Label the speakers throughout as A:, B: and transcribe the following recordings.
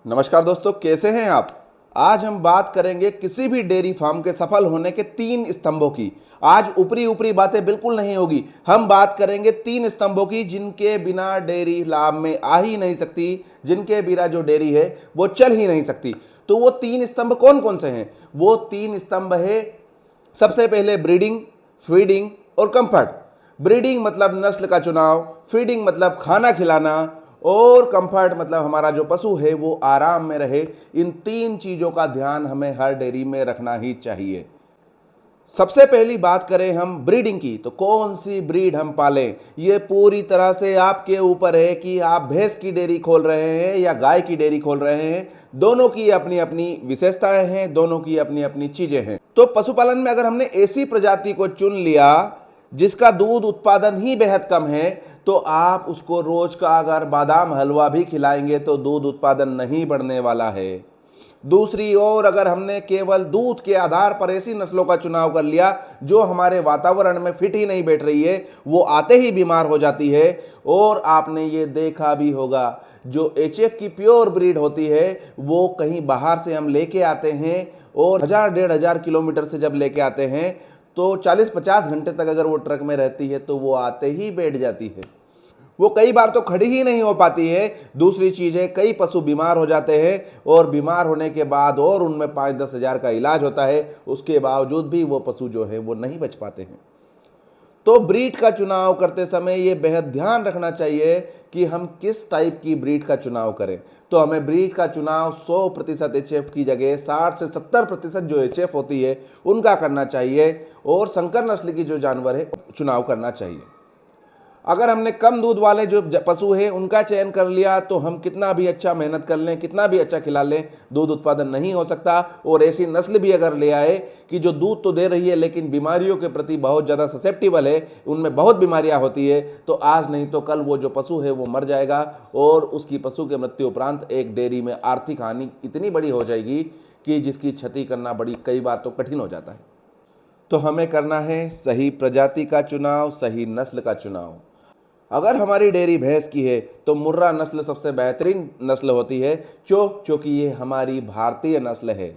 A: नमस्कार दोस्तों, कैसे हैं आप। आज हम बात करेंगे किसी भी डेयरी फार्म के सफल होने के 3 स्तंभों की। आज ऊपरी ऊपरी बातें बिल्कुल नहीं होगी। हम बात करेंगे 3 स्तंभों की जिनके बिना डेयरी लाभ में आ ही नहीं सकती, जिनके बिना जो डेयरी है वो चल ही नहीं सकती। तो वो 3 स्तंभ कौन कौन से हैं? वो 3 स्तंभ है, सबसे पहले ब्रीडिंग, फीडिंग और कंफर्ट। ब्रीडिंग मतलब नस्ल का चुनाव, फीडिंग मतलब खाना खिलाना, और कंफर्ट मतलब हमारा जो पशु है वो आराम में रहे। इन 3 चीजों का ध्यान हमें हर डेयरी में रखना ही चाहिए। सबसे पहली बात करें हम ब्रीडिंग की, तो कौन सी ब्रीड हम पालें, ये पूरी तरह से आपके ऊपर है कि आप भैंस की डेयरी खोल रहे हैं या गाय की डेयरी खोल रहे हैं। दोनों की अपनी अपनी विशेषताएं हैं, दोनों की अपनी अपनी चीजें हैं। तो पशुपालन में अगर हमने ऐसी प्रजाति को चुन लिया जिसका दूध उत्पादन ही बेहद कम है, तो आप उसको रोज का अगर बादाम हलवा भी खिलाएंगे तो दूध उत्पादन नहीं बढ़ने वाला है। दूसरी ओर अगर हमने केवल दूध के आधार पर ऐसी नस्लों का चुनाव कर लिया जो हमारे वातावरण में फिट ही नहीं बैठ रही है, वो आते ही बीमार हो जाती है। और आपने ये देखा भी होगा, जो एचएफ की प्योर ब्रीड होती है वो कहीं बाहर से हम लेके आते हैं, और 1000-1500 किलोमीटर से जब लेके आते हैं तो 40-50 घंटे तक अगर वो ट्रक में रहती है तो वो आते ही बैठ जाती है। वो कई बार तो खड़ी ही नहीं हो पाती है। दूसरी चीज है, कई पशु बीमार हो जाते हैं, और बीमार होने के बाद और उनमें 5-10 हज़ार का इलाज होता है, उसके बावजूद भी वो पशु जो है वो नहीं बच पाते हैं। तो ब्रीड का चुनाव करते समय ये बेहद ध्यान रखना चाहिए कि हम किस टाइप की ब्रीड का चुनाव करें। तो हमें ब्रीड का चुनाव 100% एचएफ की जगह 60 से 70% जो एचएफ होती है उनका करना चाहिए, और संकर नस्ल की जो जानवर है चुनाव करना चाहिए। अगर हमने कम दूध वाले जो पशु है उनका चयन कर लिया तो हम कितना भी अच्छा मेहनत कर लें, कितना भी अच्छा खिला लें, दूध उत्पादन नहीं हो सकता। और ऐसी नस्ल भी अगर ले आए कि जो दूध तो दे रही है लेकिन बीमारियों के प्रति बहुत ज़्यादा ससेप्टिबल है, उनमें बहुत बीमारियां होती है, तो आज नहीं तो कल वो जो पशु है वो मर जाएगा, और उसकी पशु के मृत्यु उपरांत एक डेयरी में आर्थिक हानि इतनी बड़ी हो जाएगी कि जिसकी क्षति करना बड़ी कई बार तो कठिन हो जाता है। तो हमें करना है सही प्रजाति का चुनाव, सही नस्ल का चुनाव। अगर हमारी डेयरी भैंस की है तो मुर्रा नस्ल सबसे बेहतरीन नस्ल होती है, क्योंकि ये हमारी भारतीय नस्ल है।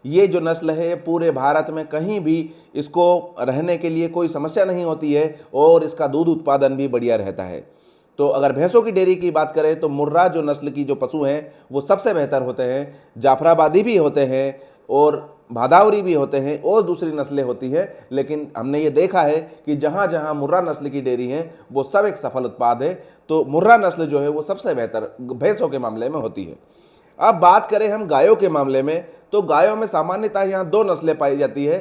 A: ये जो नस्ल है पूरे भारत में कहीं भी इसको रहने के लिए कोई समस्या नहीं होती है, और इसका दूध उत्पादन भी बढ़िया रहता है। तो अगर भैंसों की डेयरी की बात करें तो मुर्रा जो नस्ल की जो पशु हैं वो सबसे बेहतर होते हैं। जाफराबादी भी होते हैं, और भादावरी भी होते हैं, और दूसरी नस्लें होती हैं, लेकिन हमने ये देखा है कि जहाँ जहाँ मुर्रा नस्ल की डेयरी है वो सब एक सफल उत्पाद है। तो मुर्रा नस्ल जो है वो सबसे बेहतर भैंसों के मामले में होती है। अब बात करें हम गायों के मामले में, तो गायों में सामान्यतः यहाँ 2 नस्लें पाई जाती है,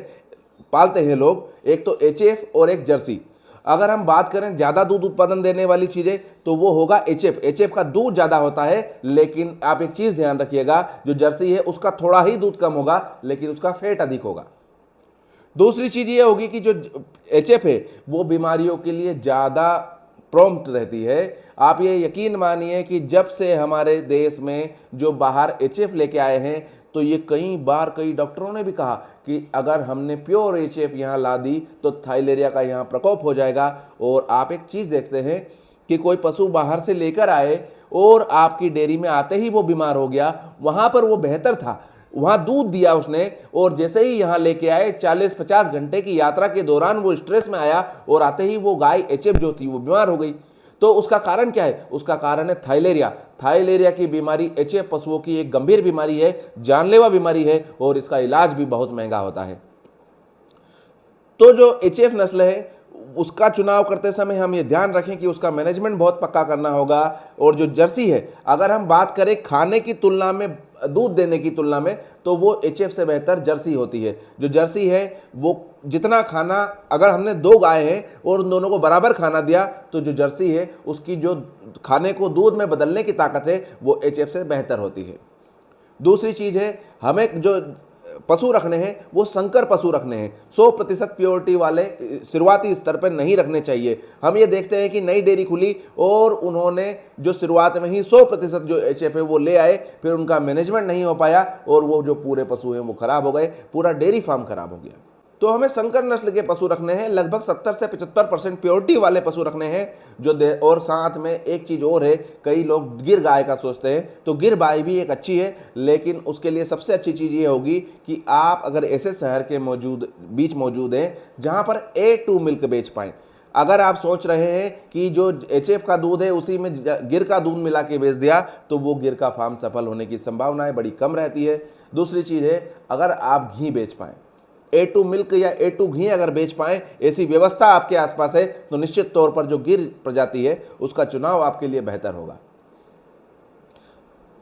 A: पालते हैं लोग, एक तो एचएफ और एक जर्सी। अगर हम बात करें ज़्यादा दूध उत्पादन देने वाली चीज़ें तो वो होगा एचएफ। एचएफ का दूध ज़्यादा होता है, लेकिन आप एक चीज़ ध्यान रखिएगा, जो जर्सी है उसका थोड़ा ही दूध कम होगा लेकिन उसका फैट अधिक होगा। दूसरी चीज़ ये होगी कि जो एचएफ है वो बीमारियों के लिए ज़्यादा प्रॉम्प्ट रहती है। आप ये यकीन मानिए कि जब से हमारे देश में जो बाहर एचएफ लेके आए हैं, तो ये कई बार कई डॉक्टरों ने भी कहा कि अगर हमने प्योर एचएफ यहाँ ला दी तो थाइलेरिया का यहाँ प्रकोप हो जाएगा। और आप एक चीज़ देखते हैं कि कोई पशु बाहर से लेकर आए और आपकी डेयरी में आते ही वो बीमार हो गया, वहाँ पर वो बेहतर था, वहाँ दूध दिया उसने, और जैसे ही यहाँ लेके आए 40-50 घंटे की यात्रा के दौरान वो स्ट्रेस में आया, और आते ही वो गाय एचएफ जो थी वो बीमार हो गई। तो उसका कारण क्या है? उसका कारण है थाइलेरिया। थाइलेरिया की बीमारी एचएफ पशुओं की एक गंभीर बीमारी है, जानलेवा बीमारी है, और इसका इलाज भी बहुत महंगा होता है। तो जो एचएफ नस्ल है उसका चुनाव करते समय हम ये ध्यान रखें कि उसका मैनेजमेंट बहुत पक्का करना होगा। और जो जर्सी है, अगर हम बात करें खाने की तुलना में, दूध देने की तुलना में, तो वो एचएफ से बेहतर जर्सी होती है। जो जर्सी है वो जितना खाना, अगर हमने 2 गाय हैं और उन दोनों को बराबर खाना दिया, तो जो जर्सी है उसकी जो खाने को दूध में बदलने की ताकत है वो एचएफ से बेहतर होती है। दूसरी चीज़ है, हमें जो पशु रखने हैं वो संकर पशु रखने हैं। 100% प्योरिटी वाले शुरुआती स्तर पर नहीं रखने चाहिए। हम ये देखते हैं कि नई डेयरी खुली और उन्होंने जो शुरुआत में ही 100% जो एचएफ है वो ले आए, फिर उनका मैनेजमेंट नहीं हो पाया और वो जो पूरे पशु हैं वो खराब हो गए, पूरा डेयरी फार्म खराब हो गया। तो हमें संकर नस्ल के पशु रखने हैं, लगभग 70 से 75% प्योरिटी वाले पशु रखने हैं जो दे। और साथ में एक चीज़ और है, कई लोग गिर गाय का सोचते हैं, तो गिर गाय भी एक अच्छी है, लेकिन उसके लिए सबसे अच्छी चीज़ ये होगी कि आप अगर ऐसे शहर के बीच मौजूद हैं जहाँ पर A2 मिल्क बेच पाएँ। अगर आप सोच रहे हैं कि जो HF का दूध है उसी में गिर का दूध मिला के बेच दिया, तो वो गिर का फार्म सफल होने की संभावनाएं बड़ी कम रहती है। दूसरी चीज़ है, अगर आप घी बेच पाएँ, A2 मिल्क या A2 घी अगर बेच पाएँ, ऐसी व्यवस्था आपके आसपास है, तो निश्चित तौर पर जो गिर प्रजाति है उसका चुनाव आपके लिए बेहतर होगा।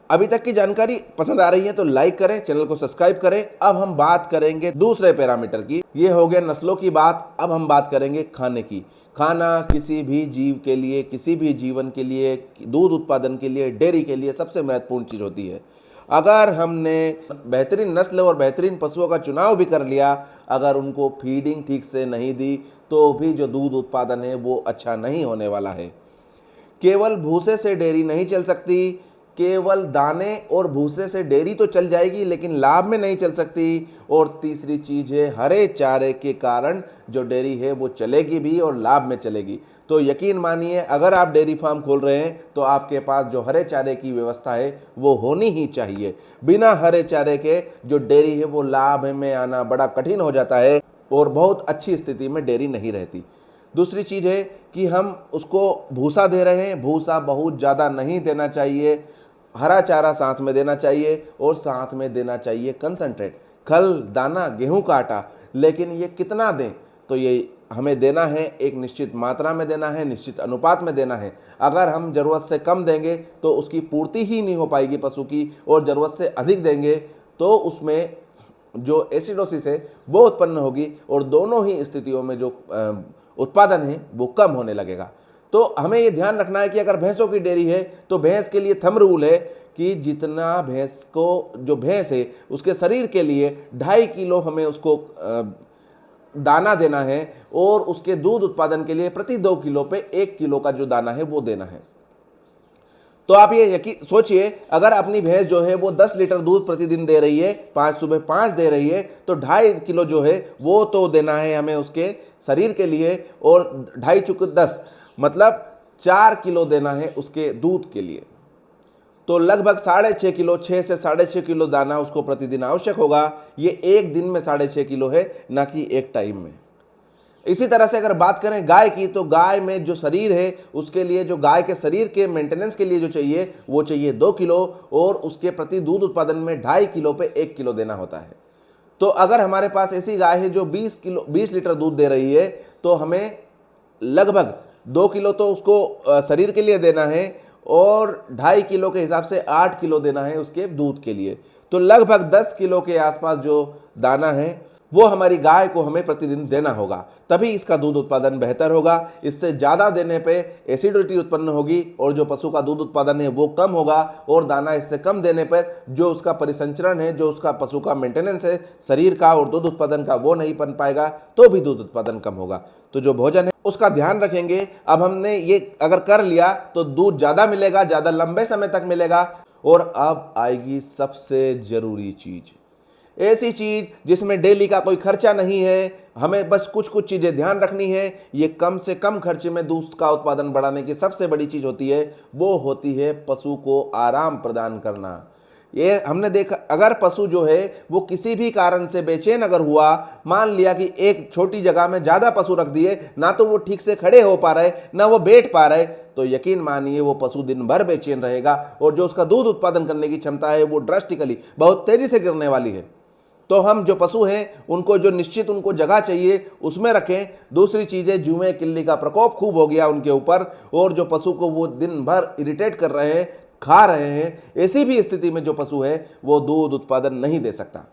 A: अभी तक की जानकारी पसंद आ रही है तो लाइक करें, चैनल को सब्सक्राइब करें। अब हम बात करेंगे दूसरे पैरामीटर की। ये हो गया नस्लों की बात। अब हम बात करेंगे खाने की। खाना किसी भी जीव के लिए, किसी भी जीवन के लिए, दूध उत्पादन के लिए, डेयरी के लिए सबसे महत्वपूर्ण चीज़ होती है। अगर हमने बेहतरीन नस्ल और बेहतरीन पशुओं का चुनाव भी कर लिया, अगर उनको फीडिंग ठीक से नहीं दी, तो भी जो दूध उत्पादन है वो अच्छा नहीं होने वाला है। केवल भूसे से डेयरी नहीं चल सकती, केवल दाने और भूसे से डेयरी तो चल जाएगी लेकिन लाभ में नहीं चल सकती। और तीसरी चीज़ है, हरे चारे के कारण जो डेयरी है वो चलेगी भी और लाभ में चलेगी। तो यकीन मानिए, अगर आप डेयरी फार्म खोल रहे हैं तो आपके पास जो हरे चारे की व्यवस्था है वो होनी ही चाहिए। बिना हरे चारे के जो डेयरी है वो लाभ में आना बड़ा कठिन हो जाता है और बहुत अच्छी स्थिति में डेयरी नहीं रहती। दूसरी चीज़ है कि हम उसको भूसा दे रहे हैं, भूसा बहुत ज़्यादा नहीं देना चाहिए, हरा चारा साथ में देना चाहिए और साथ में देना चाहिए कंसंट्रेट, खल, दाना, गेहूं का आटा। लेकिन ये कितना दें, तो ये हमें देना है एक निश्चित मात्रा में देना है, निश्चित अनुपात में देना है। अगर हम ज़रूरत से कम देंगे तो उसकी पूर्ति ही नहीं हो पाएगी पशु की, और ज़रूरत से अधिक देंगे तो उसमें जो एसिडोसिस है वो उत्पन्न होगी और दोनों ही स्थितियों में जो उत्पादन है वो कम होने लगेगा। तो हमें ये ध्यान रखना है कि अगर भैंसों की डेयरी है तो भैंस के लिए थंब रूल है कि जितना भैंस को, जो भैंस है उसके शरीर के लिए 2.5 किलो हमें उसको दाना देना है, और उसके दूध उत्पादन के लिए प्रति 2 किलो पे 1 किलो का जो दाना है वो देना है। तो आप ये यकीन सोचिए, अगर अपनी भैंस जो है वो 10 लीटर दूध प्रतिदिन दे रही है, 5 सुबह 5 दे रही है, तो 2.5 किलो जो है वो तो देना है हमें उसके शरीर के लिए, और 2.5 चुक 10 मतलब 4 किलो देना है उसके दूध के लिए। तो लगभग 6.5 किलो, 6 से 6.5 किलो दाना उसको प्रतिदिन आवश्यक होगा। ये एक दिन में 6.5 किलो है, ना कि एक टाइम में। इसी तरह से अगर बात करें गाय की, तो गाय में जो शरीर है उसके लिए, जो गाय के शरीर के मेंटेनेंस के लिए जो चाहिए वो चाहिए 2 किलो, और उसके प्रति दूध उत्पादन में 2.5 किलो पे 1 किलो देना होता है। तो अगर हमारे पास ऐसी गाय है जो 20 लीटर दूध दे रही है, तो हमें लगभग 2 किलो तो उसको शरीर के लिए देना है, और 2.5 किलो के हिसाब से 8 किलो देना है उसके दूध के लिए। तो लगभग 10 किलो के आसपास जो दाना है वो हमारी गाय को हमें प्रतिदिन देना होगा, तभी इसका दूध उत्पादन बेहतर होगा। इससे ज़्यादा देने पे एसिडिटी उत्पन्न होगी और जो पशु का दूध उत्पादन है वो कम होगा, और दाना इससे कम देने पर जो उसका परिसंचरण है, जो उसका पशु का मेंटेनेंस है शरीर का और दूध उत्पादन का, वो नहीं बन पाएगा, तो भी दूध उत्पादन कम होगा। तो जो भोजन है उसका ध्यान रखेंगे। अब हमने ये अगर कर लिया तो दूध ज़्यादा मिलेगा, ज़्यादा लंबे समय तक मिलेगा। और अब आएगी सबसे ज़रूरी चीज़, ऐसी चीज जिसमें डेली का कोई खर्चा नहीं है, हमें बस कुछ कुछ चीजें ध्यान रखनी है। ये कम से कम खर्चे में दूध का उत्पादन बढ़ाने की सबसे बड़ी चीज होती है, वो होती है पशु को आराम प्रदान करना। ये हमने देखा, अगर पशु जो है वो किसी भी कारण से बेचैन अगर हुआ, मान लिया कि एक छोटी जगह में ज्यादा पशु रख दिए, ना तो वो ठीक से खड़े हो पा रहे, ना वो बैठ पा रहे, तो यकीन मानिए वो पशु दिन भर बेचैन रहेगा, और जो उसका दूध उत्पादन करने की क्षमता है वो ड्रास्टिकली बहुत तेजी से गिरने वाली है। तो हम जो पशु हैं उनको जो निश्चित उनको जगह चाहिए उसमें रखें। दूसरी चीज़ है, जुए किल्ली का प्रकोप खूब हो गया उनके ऊपर, और जो पशु को वो दिन भर इरिटेट कर रहे हैं, खा रहे हैं, ऐसी भी स्थिति में जो पशु है वो दूध उत्पादन नहीं दे सकता।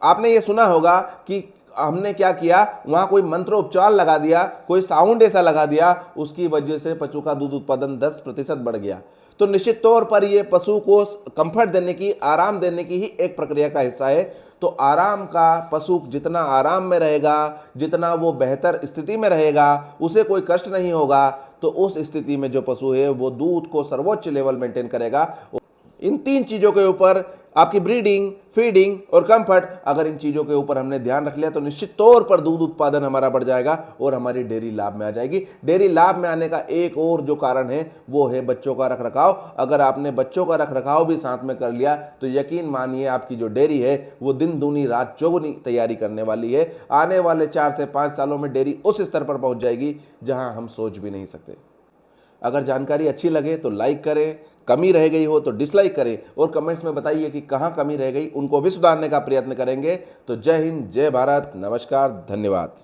A: आपने ये सुना होगा कि हमने क्या किया, वहाँ कोई मंत्रोपचार लगा दिया, कोई साउंड ऐसा लगा दिया, उसकी वजह से पशु का दूध उत्पादन 10% बढ़ गया। तो निश्चित तौर पर ये पशु को कंफर्ट देने की, आराम देने की ही एक प्रक्रिया का हिस्सा है। तो आराम का, पशु जितना आराम में रहेगा, जितना वो बेहतर स्थिति में रहेगा, उसे कोई कष्ट नहीं होगा, तो उस स्थिति में जो पशु है वो दूध को सर्वोच्च लेवल मेंटेन करेगा। इन 3 चीजों के ऊपर, आपकी ब्रीडिंग, फीडिंग और कंफर्ट, अगर इन चीजों के ऊपर हमने ध्यान रख लिया तो निश्चित तौर पर दूध उत्पादन हमारा बढ़ जाएगा और हमारी डेयरी लाभ में आ जाएगी। डेयरी लाभ में आने का एक और जो कारण है वो है बच्चों का रखरखाव। अगर आपने बच्चों का रखरखाव भी साथ में कर लिया तो यकीन मानिए आपकी जो डेयरी है वो दिन दूनी रात चौगुनी तैयारी करने वाली है। आने वाले 4 से 5 सालों में डेयरी उस स्तर पर पहुंच जाएगी जहां हम सोच भी नहीं सकते। अगर जानकारी अच्छी लगे तो लाइक करें, कमी रह गई हो तो डिसलाइक करें और कमेंट्स में बताइए कि कहां कमी रह गई, उनको भी सुधारने का प्रयत्न करेंगे। तो जय हिंद, जय भारत, नमस्कार, धन्यवाद।